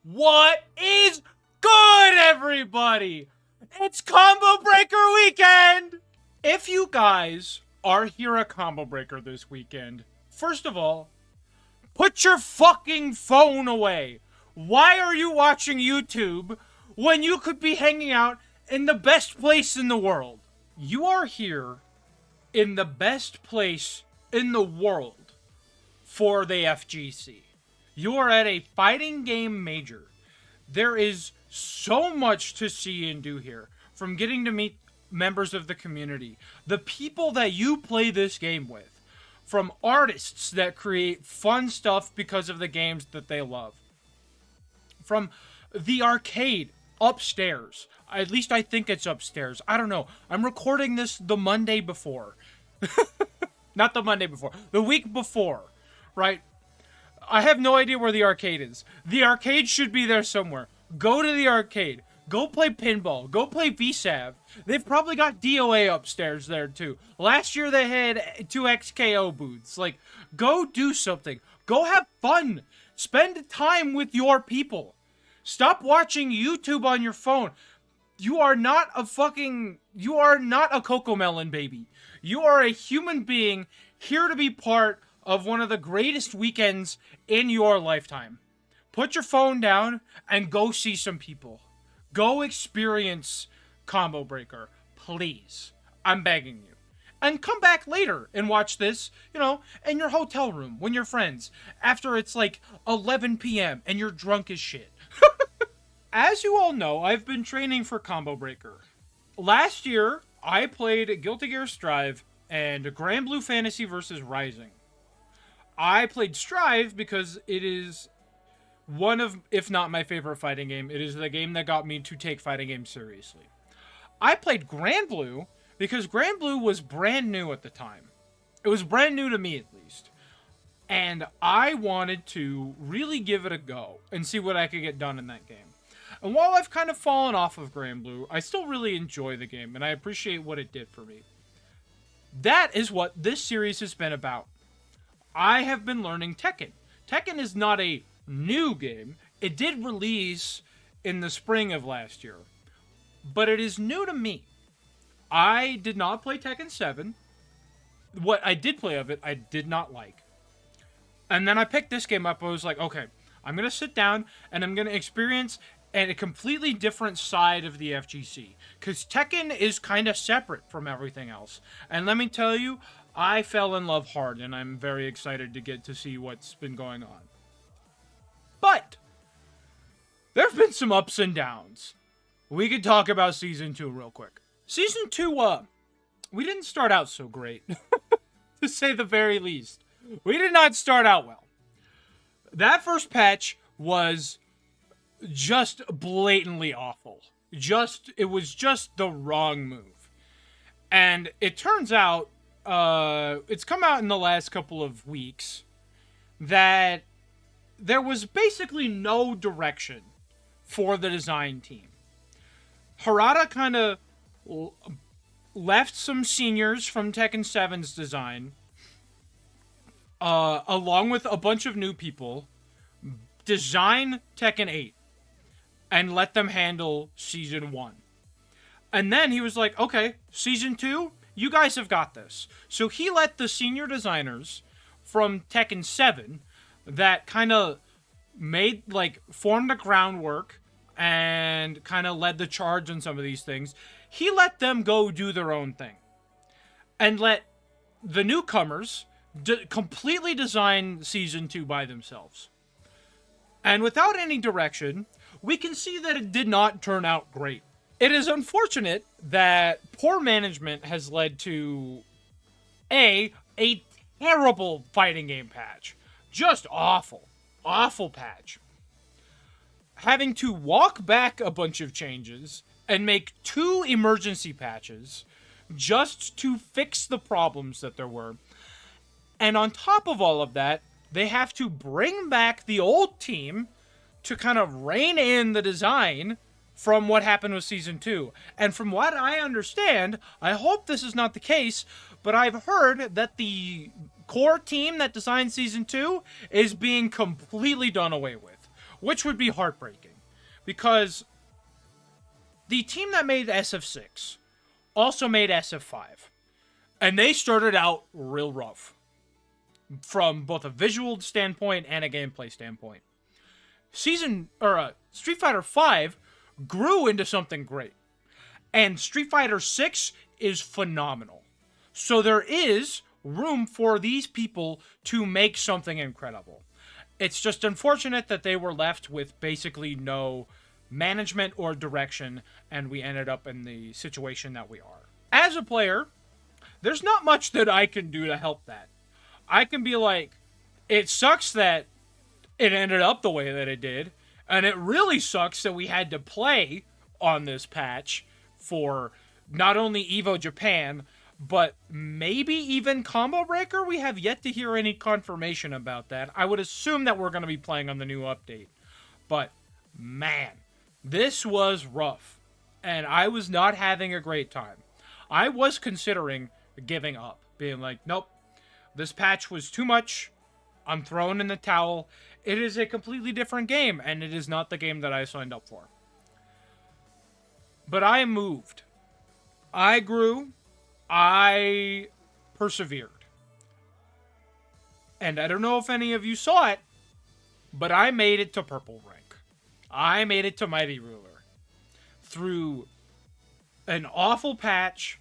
What is good, everybody? It's Combo Breaker weekend! If you guys are here at Combo Breaker this weekend, first of all, put your fucking phone away. Why are you watching YouTube when you could be hanging out in the best place in the world? You are here in the best place in the world for the FGC. You are at a fighting game major. There is so much to see and do here. From getting to meet members of the community, the people that you play this game with, from artists that create fun stuff because of the games that they love, from the arcade upstairs. At least I think it's upstairs. I don't know. I'm recording this the Monday before. Not the Monday before. The week before, right? I have no idea where the arcade is. The arcade should be there somewhere. Go to the arcade. Go play pinball. Go play VSAV. They've probably got DOA upstairs there too. Last year they had 2XKO booths. Like, go do something. Go have fun. Spend time with your people. Stop watching YouTube on your phone. You are not a Cocomelon baby. You are a human being here to be part of one of the greatest weekends in your lifetime. Put your phone down and go see some people. Go experience Combo Breaker, please. I'm begging you. And come back later and watch this, in your hotel room when you're friends, after it's like 11 p.m. and you're drunk as shit. As you all know, I've been training for Combo Breaker. Last year, I played Guilty Gear Strive and Grand Blue Fantasy vs. Rising. I played Strive because it is one of, if not my favorite fighting game. It is the game that got me to take fighting games seriously. I played Grand Blue because Grand Blue was brand new at the time. It was brand new to me, at least. And I wanted to really give it a go and see what I could get done in that game. And while I've kind of fallen off of Grand Blue, I still really enjoy the game, and I appreciate what it did for me. That is what this series has been about. I have been learning Tekken. Tekken is not a new game. It did release in the spring of last year, but it is new to me. I did not play Tekken 7. What I did play of it, I did not like. And then I picked this game up. I was like, okay, I'm going to sit down and I'm going to experience a completely different side of the FGC. Because Tekken is kind of separate from everything else. And let me tell you, I fell in love hard, and I'm very excited to get to see what's been going on. But there have been some ups and downs. We could talk about Season 2 real quick. Season 2, we didn't start out so great, to say the very least. We did not start out well. That first patch was just blatantly awful. It was just the wrong move. And it turns out, it's come out in the last couple of weeks that there was basically no direction for the design team. Harada kind of left some seniors from Tekken 7's design, along with a bunch of new people, design Tekken 8 and let them handle Season 1. And then he was like, okay, Season 2, you guys have got this. So he let the senior designers from Tekken 7 that kind of formed the groundwork and kind of led the charge on some of these things. He let them go do their own thing. And let the newcomers completely design Season 2 by themselves. And without any direction, we can see that it did not turn out great. It is unfortunate that poor management has led to a terrible fighting game patch. Just awful. Awful patch. Having to walk back a bunch of changes and make 2 emergency patches just to fix the problems that there were. And on top of all of that, they have to bring back the old team to kind of rein in the design from what happened with Season 2. And from what I understand, I hope this is not the case, but I've heard that the core team that designed Season 2 is being completely done away with. which would be heartbreaking, because the team that made SF6 also made SF5, and they started out real rough from both a visual standpoint and a gameplay standpoint. Street Fighter V grew into something great, and Street Fighter 6 is phenomenal. So there is room for these people to make something incredible. It's just unfortunate that they were left with basically no management or direction, and we ended up in the situation that we are. As a player, there's not much that I can do to help that. I can be like, it sucks that it ended up the way that it did, and it really sucks that we had to play on this patch for not only EVO Japan, but maybe even Combo Breaker. We have yet to hear any confirmation about that. I would assume that we're going to be playing on the new update. But, man, this was rough, and I was not having a great time. I was considering giving up, being like, nope, this patch was too much. I'm throwing in the towel. It is a completely different game, and it is not the game that I signed up for. But I moved. I grew. I persevered. And I don't know if any of you saw it, but I made it to Purple Rank. I made it to Mighty Ruler. Through an awful patch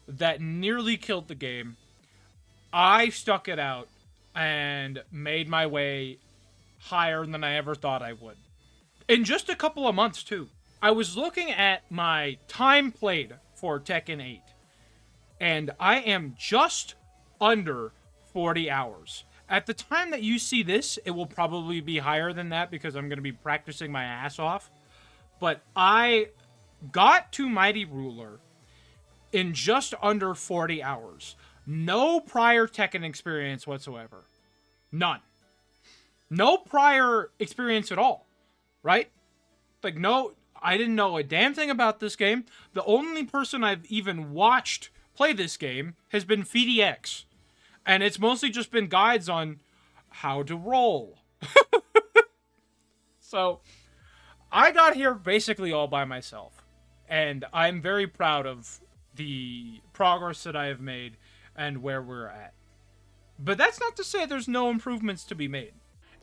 that nearly killed the game, I stuck it out and made my way higher than I ever thought I would. In just a couple of months, too. I was looking at my time played for Tekken 8, and I am just under 40 hours. At the time that you see this, it will probably be higher than that because I'm going to be practicing my ass off. But I got to Mighty Ruler in just under 40 hours. No prior Tekken experience whatsoever. None. No prior experience at all, right? Like, no, I didn't know a damn thing about this game. The only person I've even watched play this game has been FDX. And it's mostly just been guides on how to roll. So, I got here basically all by myself. And I'm very proud of the progress that I have made and where we're at. But that's not to say there's no improvements to be made.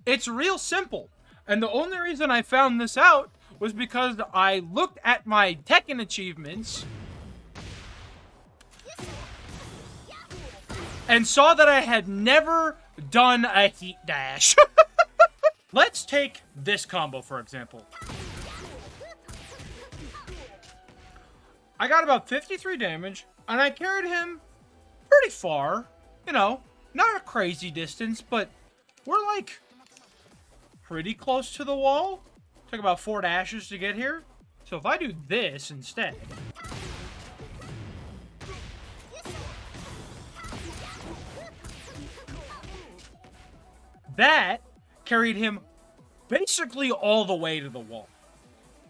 It's real simple. And the only reason I found this out was because I looked at my Tekken achievements and saw that I had never done a heat dash. Let's take this combo, for example. I got about 53 damage, and I carried him pretty far. You know, not a crazy distance, but we're like pretty close to the wall. Took about 4 dashes to get here. So if I do this instead, that carried him basically all the way to the wall.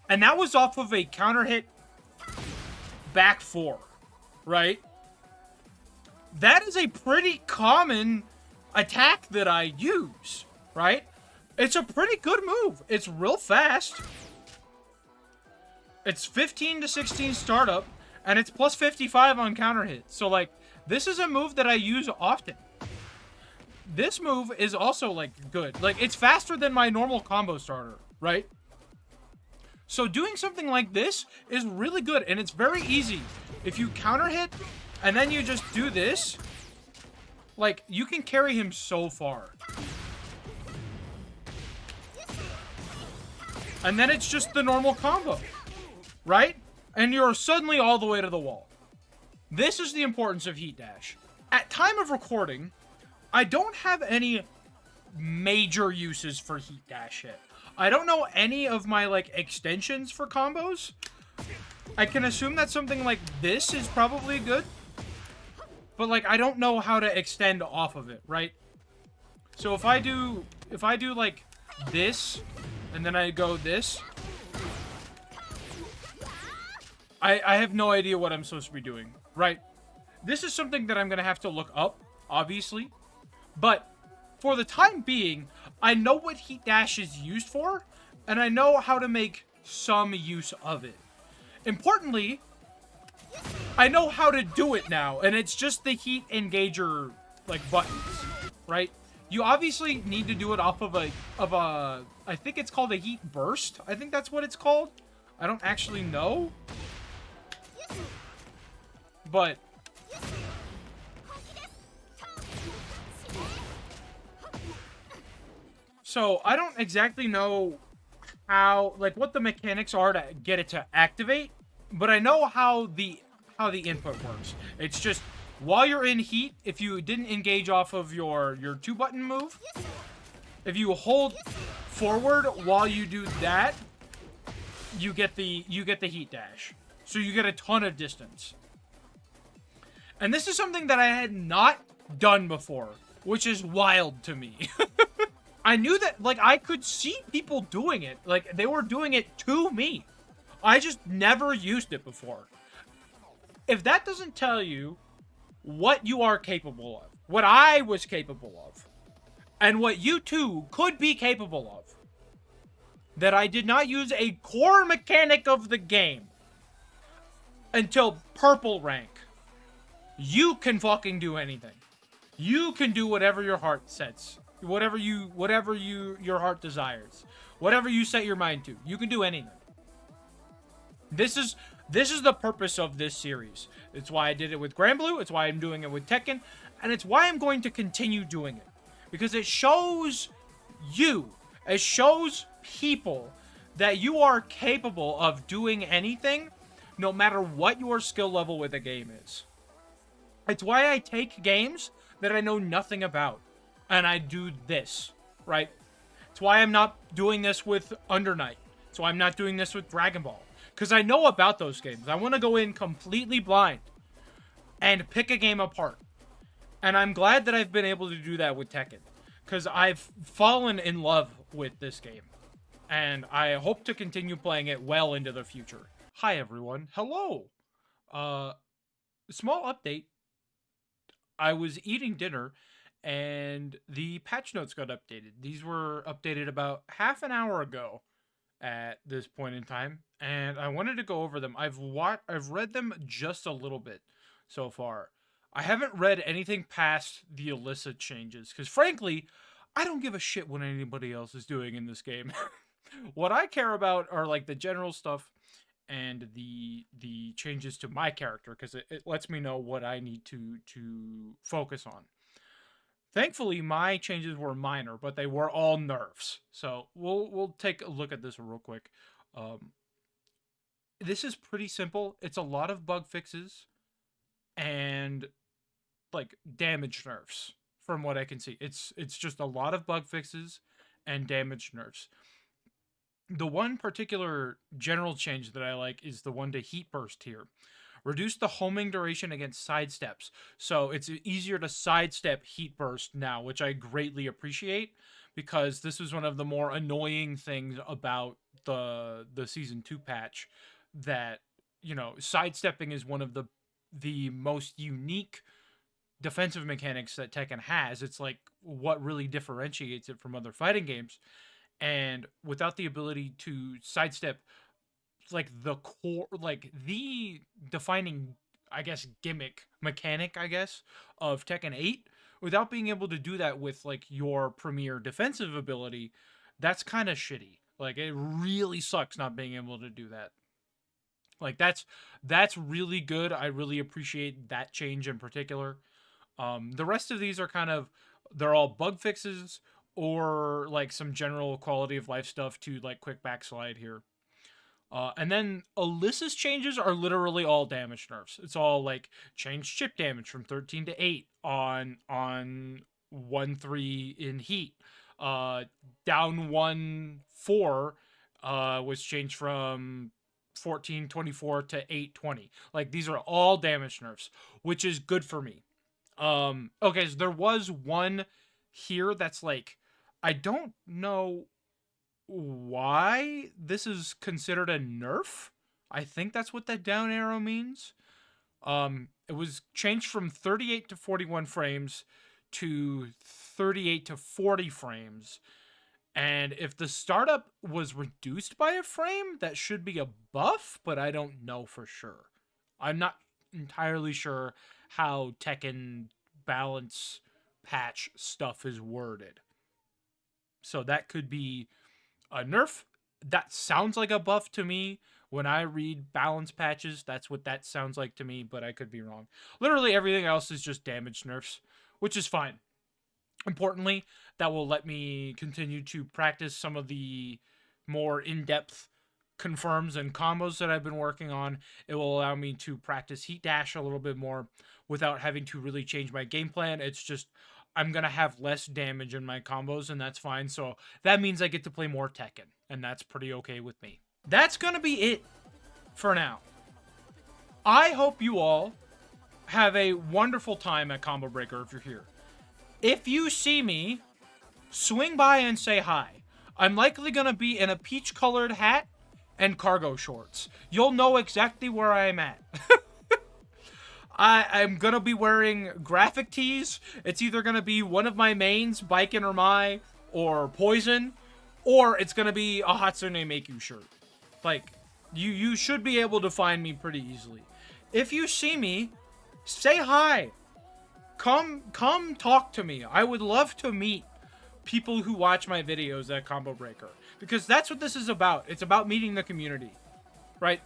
And that was off of a counter hit back 4, right? That is a pretty common attack that I use, right? It's a pretty good move. It's real fast. It's 15 to 16 startup, and it's plus 55 on counter hit. So, like, this is a move that I use often. This move is also, like, good. Like, it's faster than my normal combo starter, right? So doing something like this is really good, and it's very easy. If you counter hit, and then you just do this, like, you can carry him so far. And then it's just the normal combo, right? And you're suddenly all the way to the wall. This is the importance of Heat Dash. At time of recording, I don't have any major uses for Heat Dash yet. I don't know any of my, like, extensions for combos. I can assume that something like this is probably good. But, like, I don't know how to extend off of it, right? So if I do, like, this, and then I go this, I have no idea what I'm supposed to be doing, right? This is something that I'm going to have to look up, obviously. But for the time being, I know what Heat Dash is used for, and I know how to make some use of it. Importantly, I know how to do it now, and it's just the heat engager, like, buttons, right? You obviously need to do it off of a, I think it's called a heat burst. I think that's what it's called. I don't actually know. But so I don't exactly know how, like, what the mechanics are to get it to activate, but I know how the input works. It's just while you're in heat, if you didn't engage off of your 2-button move, if you hold forward while you do that, you get the heat dash. So you get a ton of distance. And this is something that I had not done before, which is wild to me. I knew that, like, I could see people doing it. Like, they were doing it to me. I just never used it before. If that doesn't tell you what you are capable of, what I was capable of, and what you too could be capable of, that I did not use a core mechanic of the game until purple rank, you can fucking do anything. You can do whatever your heart sets. Whatever your heart desires. Whatever you set your mind to. You can do anything. This is the purpose of this series. It's why I did it with Granblue. It's why I'm doing it with Tekken. And it's why I'm going to continue doing it. Because it shows you, it shows people that you are capable of doing anything, no matter what your skill level with a game is. It's why I take games that I know nothing about, and I do this, right? It's why I'm not doing this with Under Night. It's why I'm not doing this with Dragon Ball. Because I know about those games. I want to go in completely blind and pick a game apart. And I'm glad that I've been able to do that with Tekken. Because I've fallen in love with this game. And I hope to continue playing it well into the future. Hi, everyone. Hello. Small update. I was eating dinner, and the patch notes got updated. These were updated about half an hour ago at this point in time, and I wanted to go over them. I've read them just a little bit so far. I haven't read anything past the Alyssa changes, because frankly, I don't give a shit what anybody else is doing in this game. What I care about are, like, the general stuff and the changes to my character, because it lets me know what I need to focus on. Thankfully, my changes were minor, but they were all nerfs. So we'll take a look at this real quick. This is pretty simple. It's a lot of bug fixes and, like, damage nerfs from what I can see. It's just a lot of bug fixes and damage nerfs. The one particular general change that I like is the one to heat burst here. Reduce the homing duration against sidesteps. So it's easier to sidestep heat burst now, which I greatly appreciate, because this was one of the more annoying things about the Season 2 patch, that, you know, sidestepping is one of the most unique defensive mechanics that Tekken has. It's like what really differentiates it from other fighting games. And without the ability to sidestep, like, the core, like, the defining, I guess, gimmick mechanic, I guess, of Tekken 8, without being able to do that with, like, your premier defensive ability, that's kind of shitty. Like, it really sucks not being able to do that. Like, that's really good. I really appreciate that change in particular. The rest of these are kind of, they're all bug fixes or, like, some general quality of life stuff to, like, quick backslide here. And then Alyssa's changes are literally all damage nerfs. It's all, like, change chip damage from 13 to 8 on 1-3 in heat. Down 1-4 was changed from 14-24 to 8-20. Like, these are all damage nerfs, which is good for me. Okay, so there was one here that's, like, I don't know why this is considered a nerf. I think that's what that down arrow means. It was changed from 38 to 41 frames to 38 to 40 frames. And if the startup was reduced by a frame, that should be a buff, but I don't know for sure. I'm not entirely sure how Tekken balance patch stuff is worded. So that could be a nerf. That sounds like a buff to me. When I read balance patches, that's what that sounds like to me, but I could be wrong. Literally everything else is just damage nerfs, which is fine. Importantly, that will let me continue to practice some of the more in-depth confirms and combos that I've been working on. It will allow me to practice Heat Dash a little bit more without having to really change my game plan. It's just I'm going to have less damage in my combos, and that's fine. So that means I get to play more Tekken, and that's pretty okay with me. That's going to be it for now. I hope you all have a wonderful time at Combo Breaker if you're here. If you see me, swing by and say hi. I'm likely going to be in a peach-colored hat and cargo shorts. You'll know exactly where I'm at. I'm going to be wearing graphic tees. It's either going to be one of my mains, Baiken or Mai, or Poison, or it's going to be a Hatsune Miku shirt. Like, you should be able to find me pretty easily. If you see me, say hi. Come talk to me. I would love to meet people who watch my videos at Combo Breaker, because that's what this is about. It's about meeting the community, right?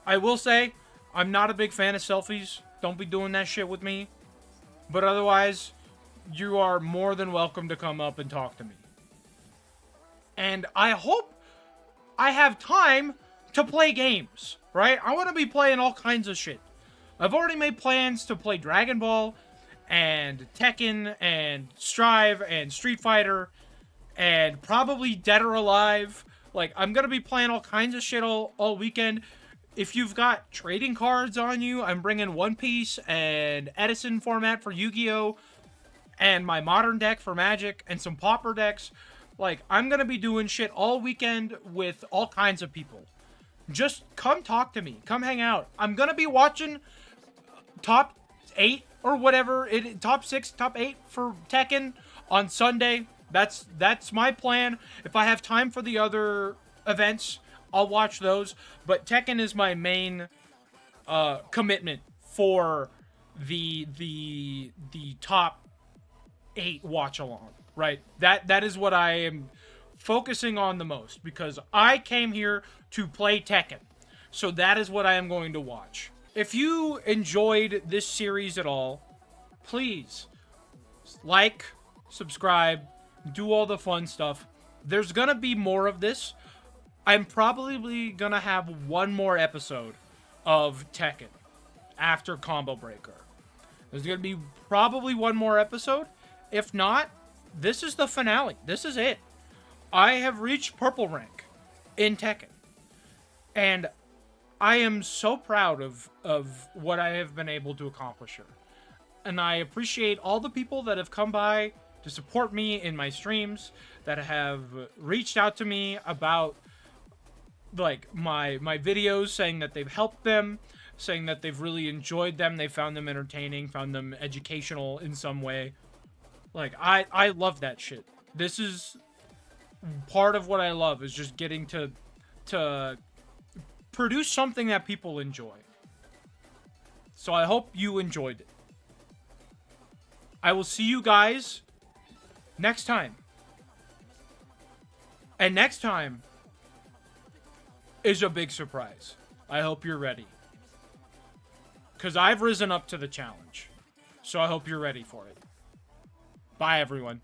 I will say, I'm not a big fan of selfies. Don't be doing that shit with me. But otherwise, you are more than welcome to come up and talk to me. And I hope I have time to play games, right? I want to be playing all kinds of shit. I've already made plans to play Dragon Ball and Tekken and Strive and Street Fighter and probably Dead or Alive. Like, I'm going to be playing all kinds of shit all weekend. If you've got trading cards on you, I'm bringing One Piece and Edison format for Yu-Gi-Oh! And my modern deck for Magic and some Pauper decks. Like, I'm going to be doing shit all weekend with all kinds of people. Just come talk to me. Come hang out. I'm going to be watching top 8 or whatever. Top 6, top 8 for Tekken on Sunday. That's my plan. If I have time for the other events, I'll watch those. But Tekken is my main commitment for the top 8 watch along, right? That is what I am focusing on the most, because I came here to play Tekken. So that is what I am going to watch. If you enjoyed this series at all, please like, subscribe, do all the fun stuff. There's gonna be more of this. I'm probably gonna have one more episode of Tekken after Combo Breaker. There's gonna be probably one more episode. If not, this is the finale. This is it. I have reached purple rank in Tekken. And I am so proud of what I have been able to accomplish here. And I appreciate all the people that have come by to support me in my streams, that have reached out to me about like my videos, saying that they've helped them, saying that they've really enjoyed them, they found them entertaining, found them educational in some way. Like, I love that shit. This is part of what I love, is just getting to produce something that people enjoy. So I hope you enjoyed it. I will see you guys next time. And next time is a big surprise. I hope you're ready. Because I've risen up to the challenge. So I hope you're ready for it. Bye, everyone.